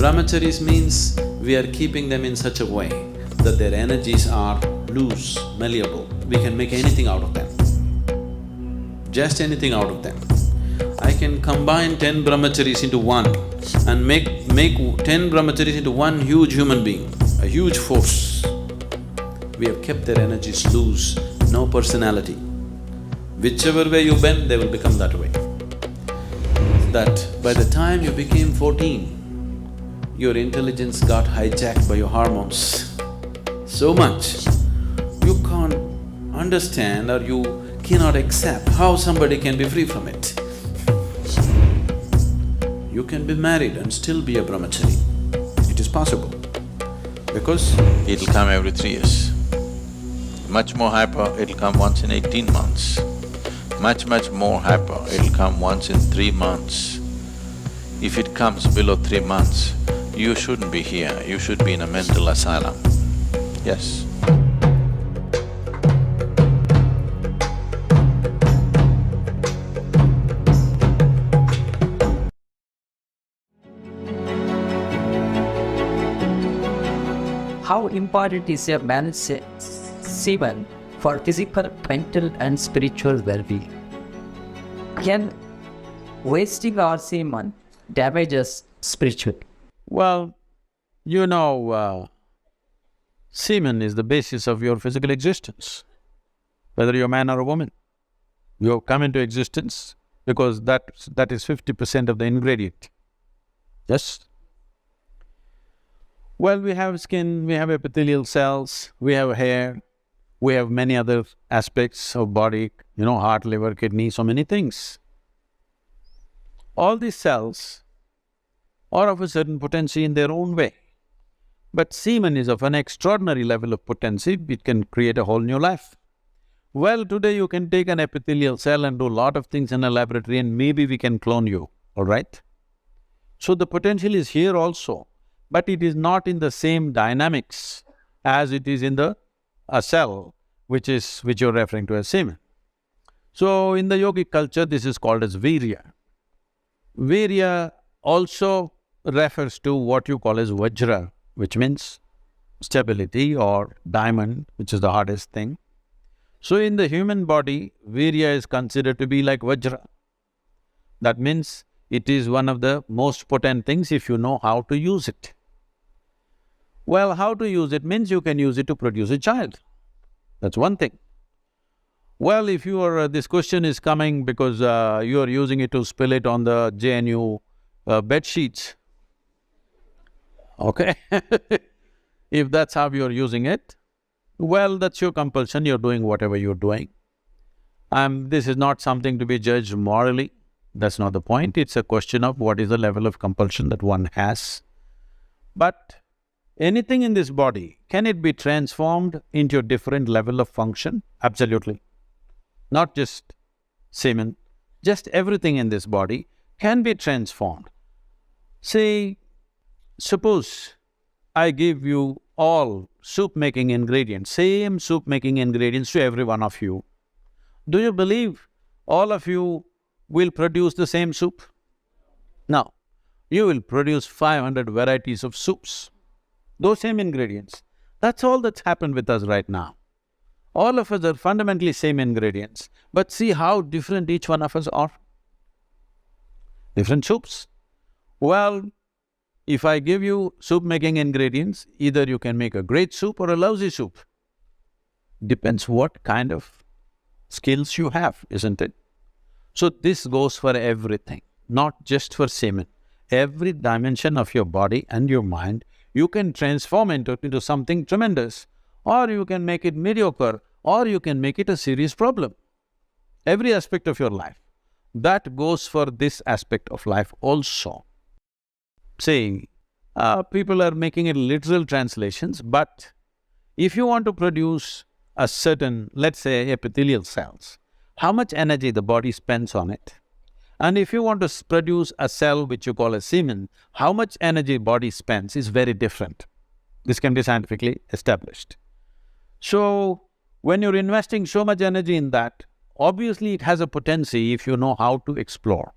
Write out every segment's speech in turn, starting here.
Brahmacharis means we are keeping them in such a way that their energies are loose, malleable. We can make anything out of them, just anything out of them. I can combine 10 brahmacharis into one and make 10 brahmacharis into one huge human being, a huge force. We have kept their energies loose, no personality. Whichever way you bend, they will become that way. That by the time you became 14, your intelligence got hijacked by your hormones so much, you can't understand or you cannot accept how somebody can be free from it. You can be married and still be a brahmachari. It is possible. Because it'll come every 3 years. Much more hyper, it'll come once in 18 months. Much more hyper, it'll come once in 3 months. If it comes below 3 months, you shouldn't be here, you should be in a mental asylum. Yes. How important is a man's semen for physical, mental and spiritual well-being? Can wasting our semen damage us spiritually? well, semen is the basis of your physical existence, whether you're a man or a woman. You have come into existence because that is 50% of the ingredient. Yes? Well, we have skin, we have epithelial cells, we have hair, we have many other aspects of body, heart, liver, kidney, so many things. All these cells are of a certain potency in their own way. But semen is of an extraordinary level of potency, it can create a whole new life. Well, today you can take an epithelial cell and do a lot of things in a laboratory and maybe we can clone you, all right? So the potential is here also, but it is not in the same dynamics as it is in a cell, which you're referring to as semen. So in the yogic culture, this is called as virya. Virya also refers to what you call as vajra, which means stability, or diamond, which is the hardest thing. So in the human body, virya is considered to be like vajra. That means it is one of the most potent things if you know how to use it. Well, how to use it means you can use it to produce a child. That's one thing. Well, if this question is coming because you are using it to spill it on the JNU bed sheets, okay? If that's how you're using it, well, that's your compulsion, you're doing whatever you're doing. This is not something to be judged morally, that's not the point, it's a question of what is the level of compulsion that one has. But anything in this body, can it be transformed into a different level of function? Absolutely. Not just semen, just everything in this body can be transformed. Say, suppose I give you all soup-making ingredients, same soup-making ingredients to every one of you. Do you believe all of you will produce the same soup? No. You will produce 500 varieties of soups, those same ingredients. That's all that's happened with us right now. All of us are fundamentally same ingredients, but see how different each one of us are. Different soups. Well, if I give you soup-making ingredients, either you can make a great soup or a lousy soup. Depends what kind of skills you have, isn't it? So this goes for everything, not just for semen. Every dimension of your body and your mind, you can transform into something tremendous, or you can make it mediocre, or you can make it a serious problem. Every aspect of your life. That goes for this aspect of life also. Say, people are making it literal translations, but if you want to produce a certain, let's say, epithelial cells, how much energy the body spends on it? And if you want to produce a cell which you call a semen, how much energy body spends is very different. This can be scientifically established. So, when you're investing so much energy in that, obviously it has a potency if you know how to explore.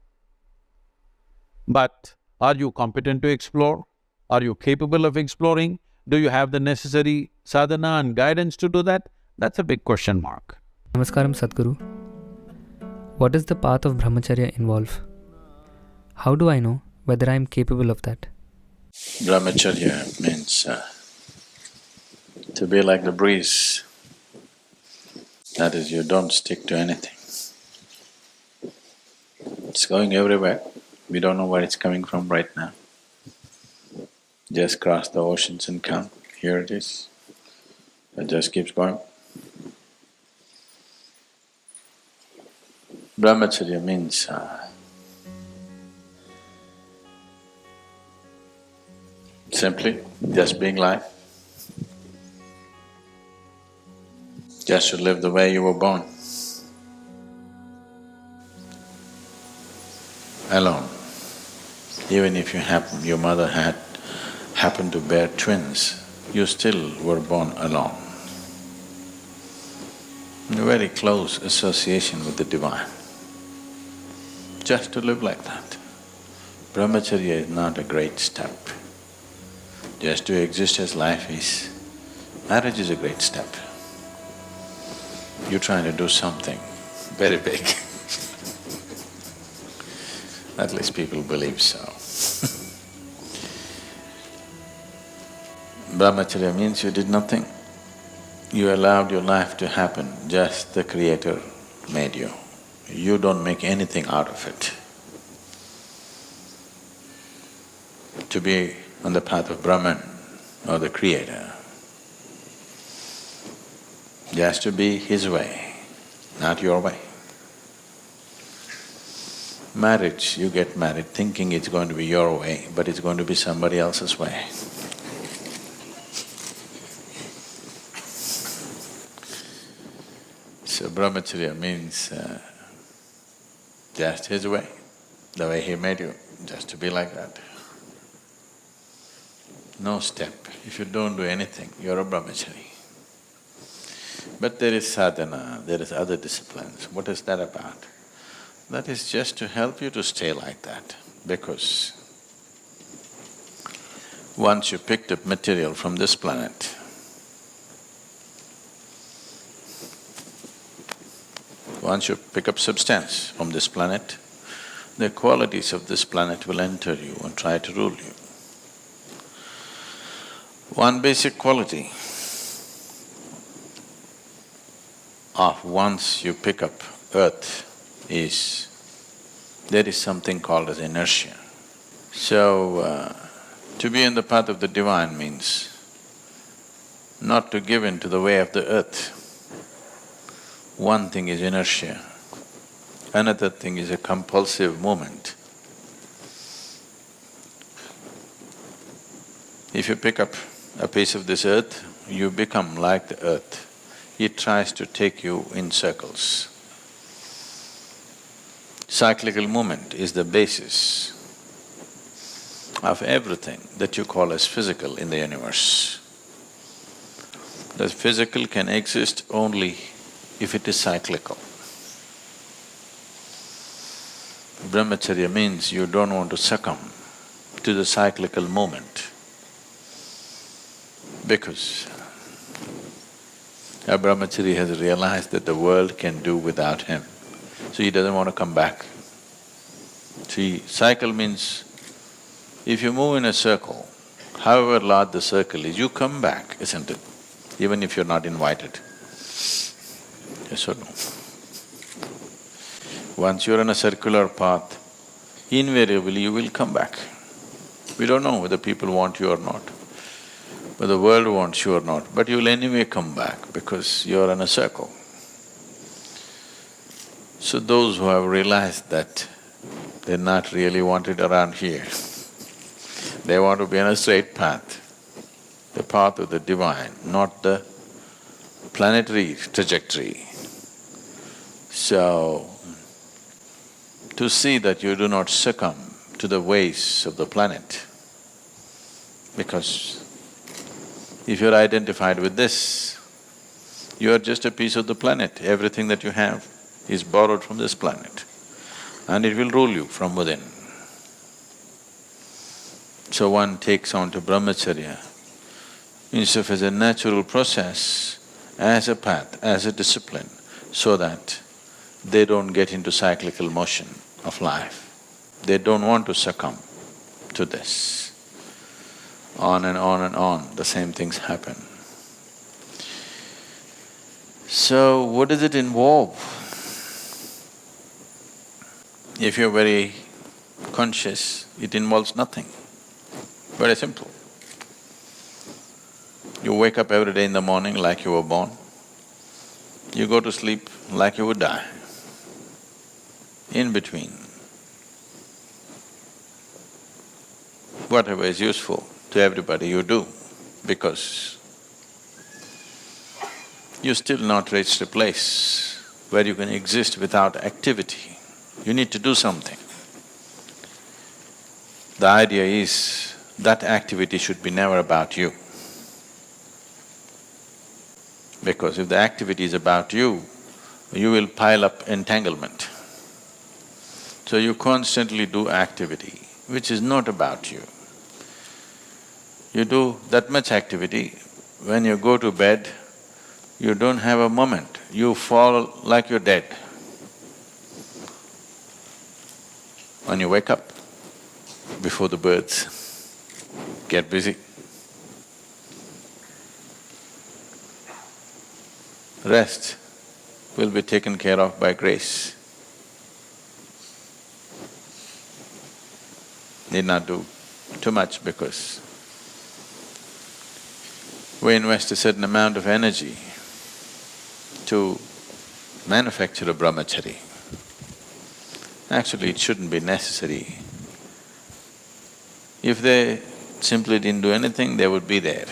But are you competent to explore? Are you capable of exploring? Do you have the necessary sadhana and guidance to do that? That's a big question mark. Namaskaram Sadhguru. What does the path of Brahmacharya involve? How do I know whether I am capable of that? Brahmacharya means to be like the breeze. That is, you don't stick to anything. It's going everywhere. We don't know where it's coming from right now. Just cross the oceans and come, here it is. It just keeps going. Brahmacharya means simply just being life. Just to live the way you were born. Alone. Even if your mother happened to bear twins, you still were born alone. In a very close association with the Divine. Just to live like that. Brahmacharya is not a great step. Just to exist as life is. Marriage is a great step. You're trying to do something very big. At least people believe so. Brahmacharya means you did nothing. You allowed your life to happen, just the Creator made you. You don't make anything out of it. To be on the path of Brahman or the Creator, just to be His way, not your way. Marriage, you get married thinking it's going to be your way, but it's going to be somebody else's way. So Brahmacharya means just His way, the way He made you, just to be like that. No step. If you don't do anything, you're a Brahmachari. But there is sadhana, there is other disciplines. What is that about? That is just to help you to stay like that, because once you picked up material from this planet, once you pick up substance from this planet, the qualities of this planet will enter you and try to rule you. One basic quality of once you pick up earth is, there is something called as inertia. So, to be in the path of the Divine means not to give in to the way of the earth. One thing is inertia, another thing is a compulsive movement. If you pick up a piece of this earth, you become like the earth. It tries to take you in circles. Cyclical movement is the basis of everything that you call as physical in the universe. The physical can exist only if it is cyclical. Brahmacharya means you don't want to succumb to the cyclical movement, because a brahmachari has realized that the world can do without him, so he doesn't want to come back. See, cycle means if you move in a circle, however large the circle is, you come back, isn't it? Even if you're not invited. Yes or no? Once you're on a circular path, invariably you will come back. We don't know whether people want you or not, whether the world wants you or not, but you'll anyway come back because you're in a circle. So those who have realized that they're not really wanted around here, they want to be on a straight path, the path of the Divine, not the planetary trajectory. So, to see that you do not succumb to the ways of the planet, because if you're identified with this, you are just a piece of the planet. Everything that you have is borrowed from this planet, and it will rule you from within. So one takes on to Brahmacharya instead of as a natural process, as a path, as a discipline, so that they don't get into cyclical motion of life. They don't want to succumb to this. On and on and on, the same things happen. So what does it involve? If you're very conscious, it involves nothing. Very simple. You wake up every day in the morning like you were born. You go to sleep like you would die. In between, whatever is useful to everybody you do, because you still not reached a place where you can exist without activity. You need to do something. The idea is that activity should be never about you. Because if the activity is about you, you will pile up entanglement. So you constantly do activity which is not about you. You do that much activity, when you go to bed, you don't have a moment, you fall like you're dead. When you wake up, before the birds get busy, rest will be taken care of by grace. Need not do too much because we invest a certain amount of energy to manufacture a brahmachari. Actually, it shouldn't be necessary. If they simply didn't do anything, they would be there.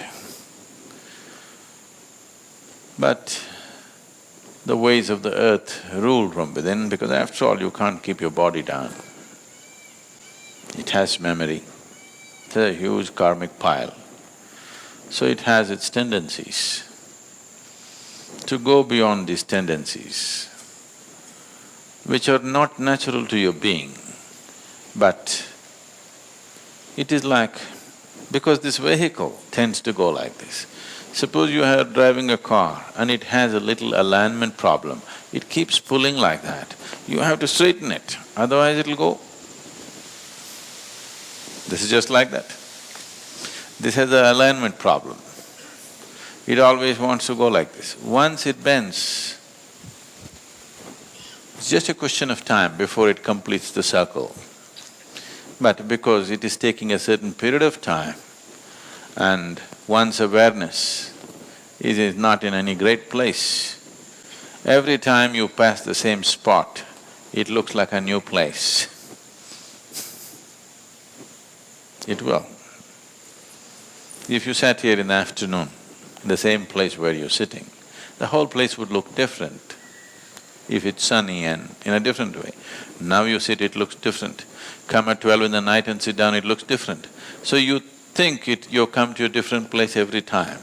But the ways of the earth rule from within, because after all, you can't keep your body down. It has memory, it's a huge karmic pile. So it has its tendencies. To go beyond these tendencies, which are not natural to your being, but it is like… because this vehicle tends to go like this. Suppose you are driving a car and it has a little alignment problem, it keeps pulling like that. You have to straighten it, otherwise it'll go. This is just like that. This has an alignment problem. It always wants to go like this. Once it bends, it's just a question of time before it completes the circle. But because it is taking a certain period of time and one's awareness is not in any great place, every time you pass the same spot, it looks like a new place. It will. If you sat here in the afternoon, the same place where you're sitting, the whole place would look different if it's sunny and in a different way. Now you sit, it looks different. Come at 12 in the night and sit down, it looks different. So you think you come to a different place every time.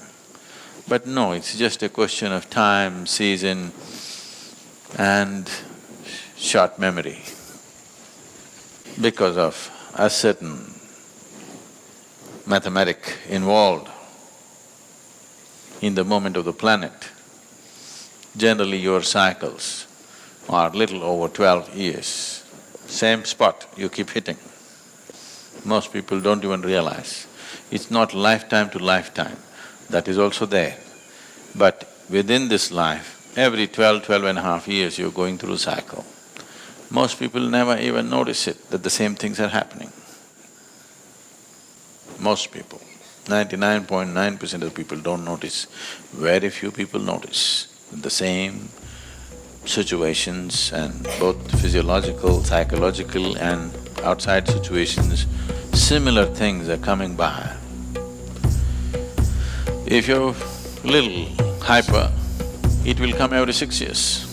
But no, it's just a question of time, season and short memory. Because of a certain mathematic involved in the movement of the planet, generally your cycles are little over 12 years. Same spot you keep hitting. Most people don't even realize. It's not lifetime to lifetime, that is also there. But within this life, every 12.5 years you're going through a cycle. Most people never even notice it, that the same things are happening. Most people, 99.9% of the people don't notice. Very few people notice the same situations and both physiological, psychological and outside situations, similar things are coming by. If you're little hyper, it will come every 6 years.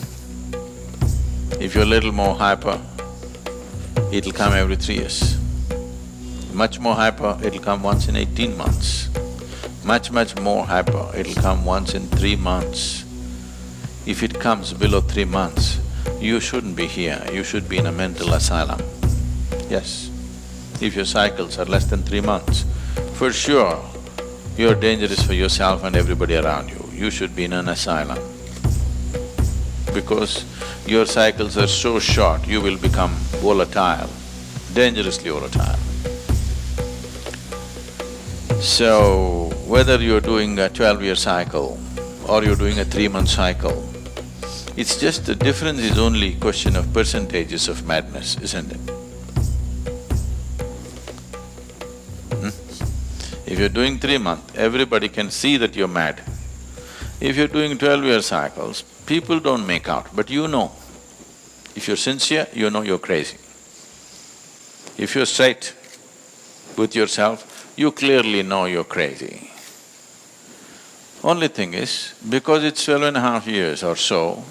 If you're little more hyper, it'll come every 3 years. Much more hyper, it'll come once in 18 months. Much more hyper, it'll come once in 3 months. If it comes below 3 months, you shouldn't be here, you should be in a mental asylum. Yes, if your cycles are less than 3 months, for sure, you're dangerous for yourself and everybody around you. You should be in an asylum. Because your cycles are so short, you will become volatile, dangerously volatile. So, whether you're doing a 12-year cycle or you're doing a 3-month cycle, it's just the difference is only question of percentages of madness, isn't it? If you're doing 3-month, everybody can see that you're mad. If you're doing 12-year cycles, people don't make out, but you know. If you're sincere, you know you're crazy. If you're straight with yourself, you clearly know you're crazy. Only thing is, because it's 12.5 years or so,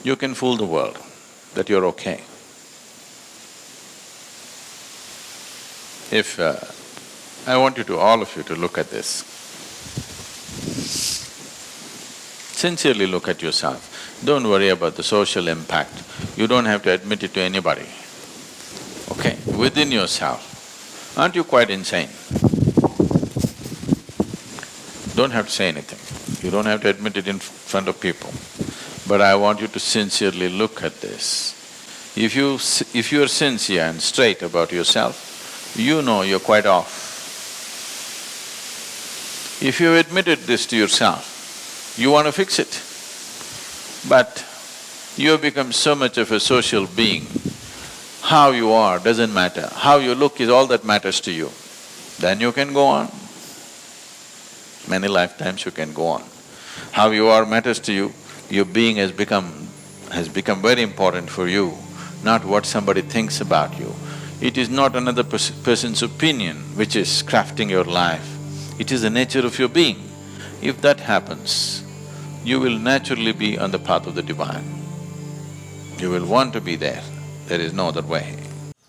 you can fool the world that you're okay. If… I want you to, all of you to look at this. Sincerely look at yourself. Don't worry about the social impact. You don't have to admit it to anybody. Okay? Within yourself, aren't you quite insane? Don't have to say anything. You don't have to admit it in front of people. But I want you to sincerely look at this. If you're sincere and straight about yourself, you know you're quite off. If you've admitted this to yourself, you want to fix it. But you have become so much of a social being, how you are doesn't matter, how you look is all that matters to you. Then you can go on. Many lifetimes you can go on. How you are matters to you, your being has become very important for you, not what somebody thinks about you. It is not another person's opinion which is crafting your life. It is the nature of your being. If that happens, you will naturally be on the path of the divine. You will want to be there. There is no other way.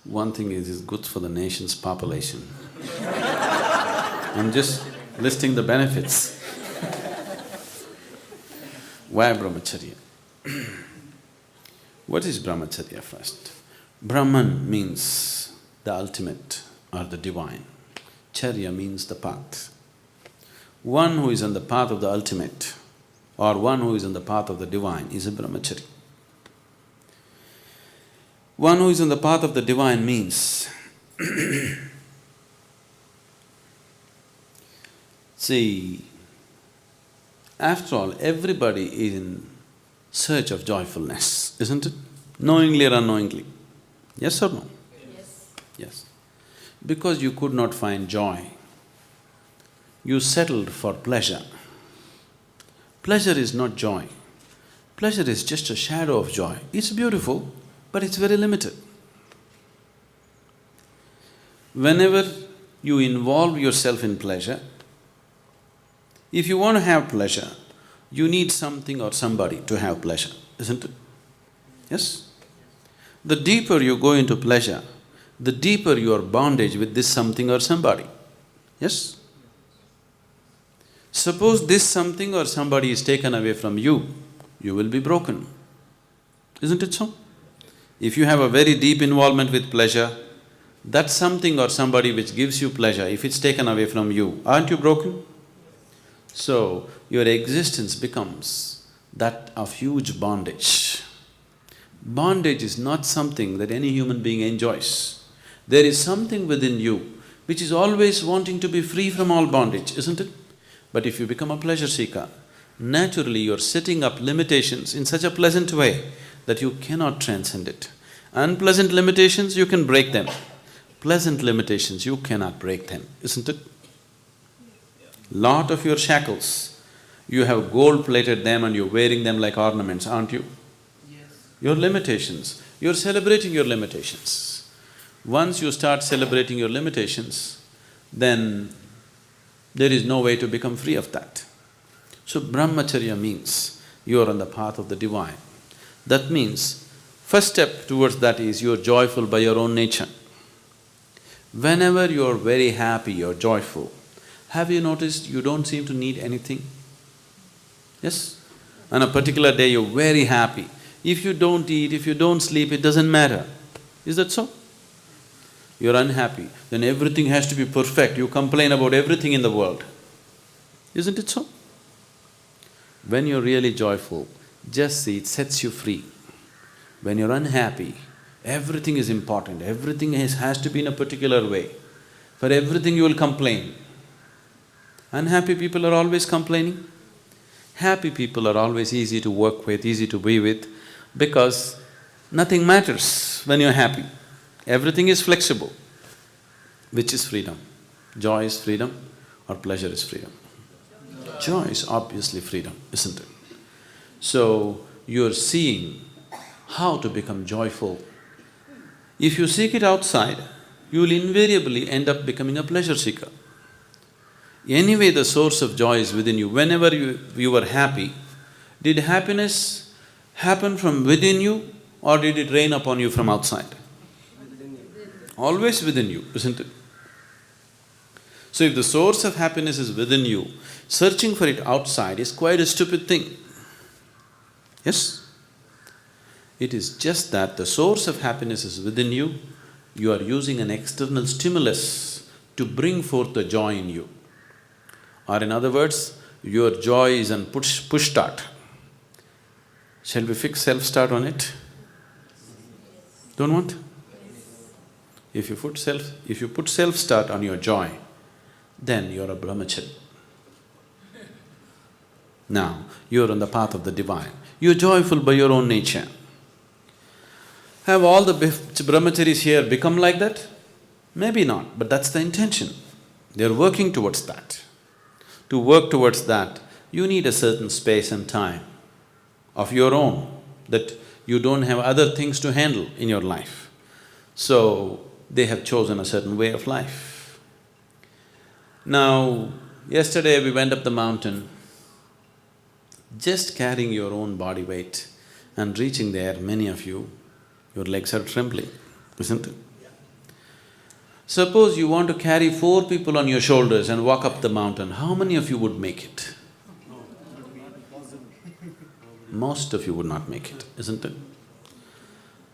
One thing is, it's good for the nation's population. I'm just listing the benefits. Why Brahmacharya? What is Brahmacharya first? Brahman means the ultimate or the divine. Charya means the path. One who is on the path of the ultimate or one who is on the path of the divine is a Brahmachari. One who is on the path of the divine means see, after all, everybody is in search of joyfulness, isn't it? Knowingly or unknowingly. Yes or no? Yes. Yes. Because you could not find joy, you settled for pleasure. Pleasure is not joy. Pleasure is just a shadow of joy. It's beautiful, but it's very limited. Whenever you involve yourself in pleasure, if you want to have pleasure, you need something or somebody to have pleasure, isn't it? Yes? The deeper you go into pleasure, the deeper your bondage with this something or somebody. Yes? Suppose this something or somebody is taken away from you, you will be broken. Isn't it so? If you have a very deep involvement with pleasure, that something or somebody which gives you pleasure, if it's taken away from you, aren't you broken? So, your existence becomes that of huge bondage. Bondage is not something that any human being enjoys. There is something within you which is always wanting to be free from all bondage, isn't it? But if you become a pleasure seeker, naturally you're setting up limitations in such a pleasant way that you cannot transcend it. Unpleasant limitations, you can break them. Pleasant limitations, you cannot break them, isn't it? Lot of your shackles, you have gold-plated them and you're wearing them like ornaments, aren't you? Yes. Your limitations, you're celebrating your limitations. Once you start celebrating your limitations, then there is no way to become free of that. So Brahmacharya means you are on the path of the divine. That means, first step towards that is you're joyful by your own nature. Whenever you're very happy, you're joyful, have you noticed you don't seem to need anything? Yes? On a particular day you're very happy. If you don't eat, if you don't sleep, it doesn't matter. Is that so? you're unhappy, then everything has to be perfect, you complain about everything in the world. Isn't it so? When you're really joyful, just see, it sets you free. When you're unhappy, everything is important, everything has to be in a particular way. For everything you will complain. Unhappy people are always complaining. Happy people are always easy to work with, easy to be with, because nothing matters when you're happy. Everything is flexible. Which is freedom? Joy is freedom or pleasure is freedom? Joy is obviously freedom, isn't it? So, you're seeing how to become joyful. If you seek it outside, you will invariably end up becoming a pleasure seeker. Anyway, the source of joy is within you. Whenever you were happy, did happiness happen from within you or did it rain upon you from outside? Always within you, isn't it? So if the source of happiness is within you, searching for it outside is quite a stupid thing. Yes? It is just that the source of happiness is within you, you are using an external stimulus to bring forth the joy in you. Or in other words, your joy is on push start. Shall we fix self-start on it? Don't want? If you put self-start on your joy, then you're a Brahmachari. Now, you're on the path of the divine. You're joyful by your own nature. Have all the Brahmacharis here become like that? Maybe not, but that's the intention. They're working towards that. To work towards that, you need a certain space and time of your own, that you don't have other things to handle in your life. So, they have chosen a certain way of life. Now, yesterday we went up the mountain, just carrying your own body weight and reaching there, many of you, your legs are trembling, isn't it? Suppose you want to carry 4 people on your shoulders and walk up the mountain, how many of you would make it? Most of you would not make it, isn't it?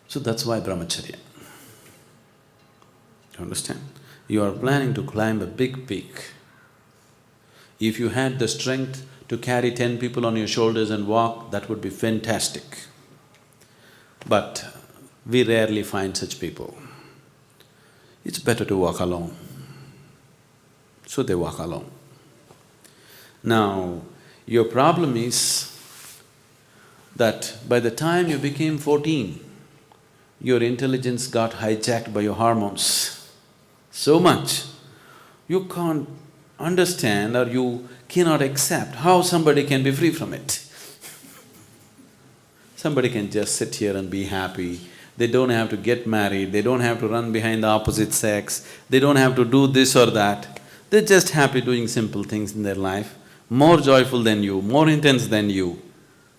So that's why Brahmacharya. You understand? You are planning to climb a big peak. If you had the strength to carry 10 people on your shoulders and walk, that would be fantastic. But we rarely find such people. It's better to walk alone. So they walk alone. Now, your problem is that by the time you became 14, your intelligence got hijacked by your hormones so much, you can't understand or you cannot accept how somebody can be free from it. Somebody can just sit here and be happy. They don't have to get married, they don't have to run behind the opposite sex, they don't have to do this or that. They're just happy doing simple things in their life, more joyful than you, more intense than you.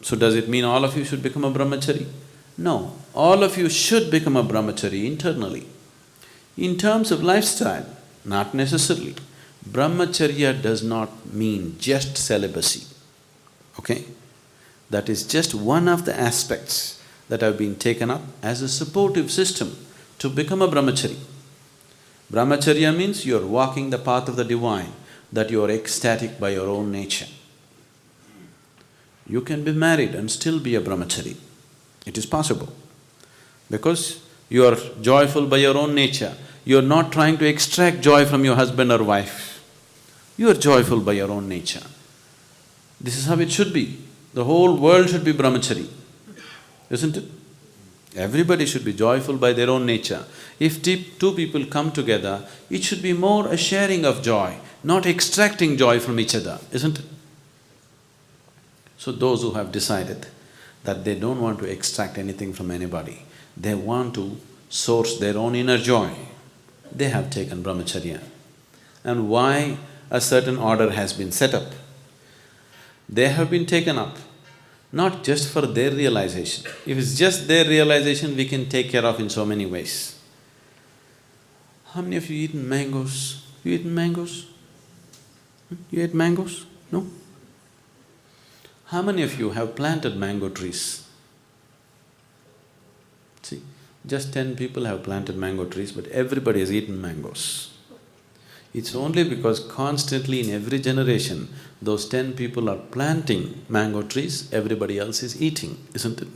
So does it mean all of you should become a Brahmachari? No, all of you should become a Brahmachari internally. In terms of lifestyle, not necessarily. Brahmacharya does not mean just celibacy, okay? That is just one of the aspects that have been taken up as a supportive system to become a Brahmachari. Brahmacharya means you're walking the path of the divine, that you're ecstatic by your own nature. You can be married and still be a Brahmachari. It is possible. Because you are joyful by your own nature, you're not trying to extract joy from your husband or wife. You are joyful by your own nature. This is how it should be. The whole world should be Brahmachari, isn't it? Everybody should be joyful by their own nature. If two people come together, it should be more a sharing of joy, not extracting joy from each other, isn't it? So those who have decided that they don't want to extract anything from anybody, they want to source their own inner joy, they have taken Brahmacharya. And why a certain order has been set up? They have been taken up not just for their realization. If it's just their realization, we can take care of in so many ways. How many of you eaten mangoes? You eaten mangoes? You ate mangoes? No? How many of you have planted mango trees? See, Just 10 people have planted mango trees, but everybody has eaten mangoes. It's only because constantly in every generation, those 10 people are planting mango trees, everybody else is eating, isn't it?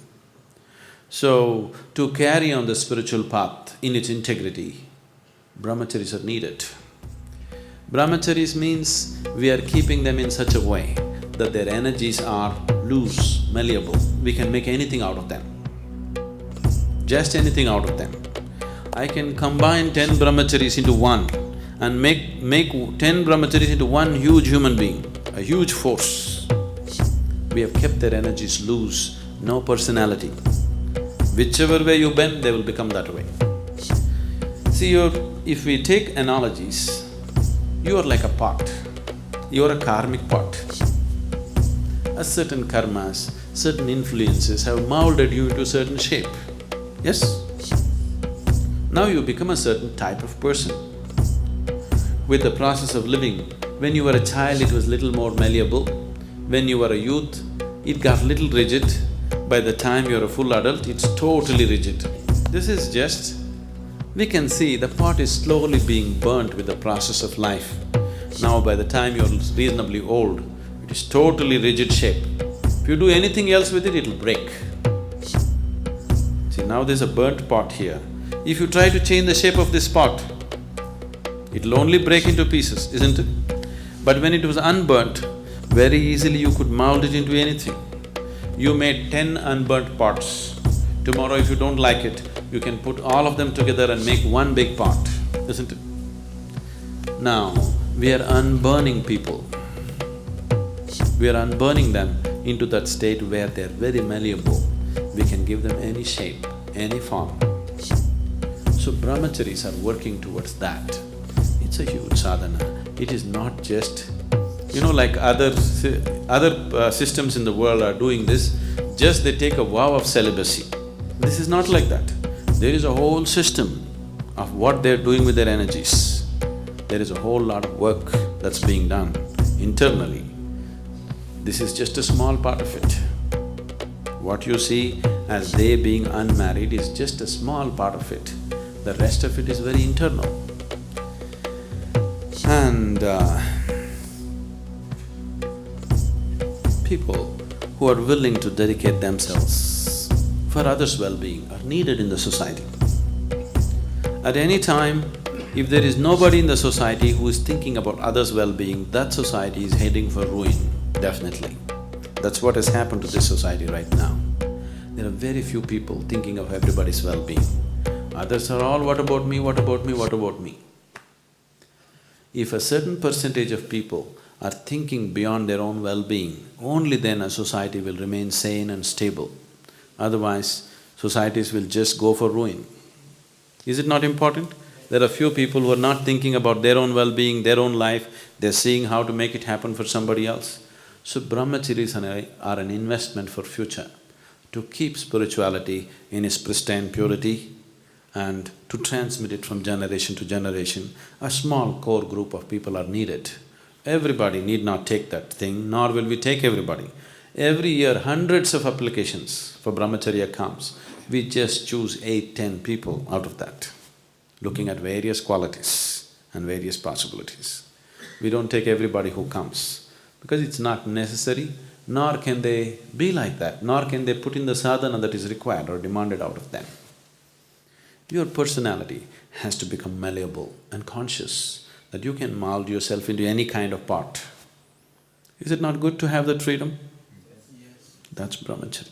So, to carry on the spiritual path in its integrity, brahmacharis are needed. Brahmacharis means we are keeping them in such a way that their energies are loose, malleable. We can make anything out of them, just anything out of them. I can combine 10 brahmacharis into one and make 10 brahmacharis into one huge human being, a huge force. We have kept their energies loose, no personality. Whichever way you bend, they will become that way. See, if we take analogies, you are like a pot, you are a karmic pot. A certain karmas, certain influences have molded you into a certain shape, yes? Now you become a certain type of person. With the process of living, when you were a child it was little more malleable, when you were a youth it got little rigid, by the time you're a full adult it's totally rigid. This is just… we can see the pot is slowly being burnt with the process of life. Now by the time you're reasonably old, it is totally rigid shape. If you do anything else with it, it'll break. See, now there's a burnt pot here. If you try to change the shape of this pot, it'll only break into pieces, isn't it? But when it was unburnt, very easily you could mold it into anything. You made 10 unburnt pots. Tomorrow if you don't like it, you can put all of them together and make one big pot, isn't it? Now, we are unburning people. We are unburning them into that state where they're very malleable. We can give them any shape, any form. So brahmacharis are working towards that. It's a huge sadhana. It is not just… like other systems in the world are doing this, just they take a vow of celibacy. This is not like that. There is a whole system of what they're doing with their energies. There is a whole lot of work that's being done internally. This is just a small part of it. What you see as they being unmarried is just a small part of it. The rest of it is very internal. And people who are willing to dedicate themselves for others' well-being are needed in the society. At any time, if there is nobody in the society who is thinking about others' well-being, that society is heading for ruin, definitely. That's what has happened to this society right now. There are very few people thinking of everybody's well-being. Others are all, what about me, what about me, what about me? If a certain percentage of people are thinking beyond their own well-being, only then a society will remain sane and stable. Otherwise, societies will just go for ruin. Is it not important? There are few people who are not thinking about their own well-being, their own life, they're seeing how to make it happen for somebody else. So brahmacharis are an investment for future, to keep spirituality in its pristine purity and to transmit it from generation to generation. A small core group of people are needed. Everybody need not take that thing, nor will we take everybody. Every year, hundreds of applications for brahmacharya comes. We just choose 8–10 people out of that, looking at various qualities and various possibilities. We don't take everybody who comes, because it's not necessary, nor can they be like that, nor can they put in the sadhana that is required or demanded out of them. Your personality has to become malleable and conscious, that you can mold yourself into any kind of pot. Is it not good to have that freedom? Yes. That's brahmacharya.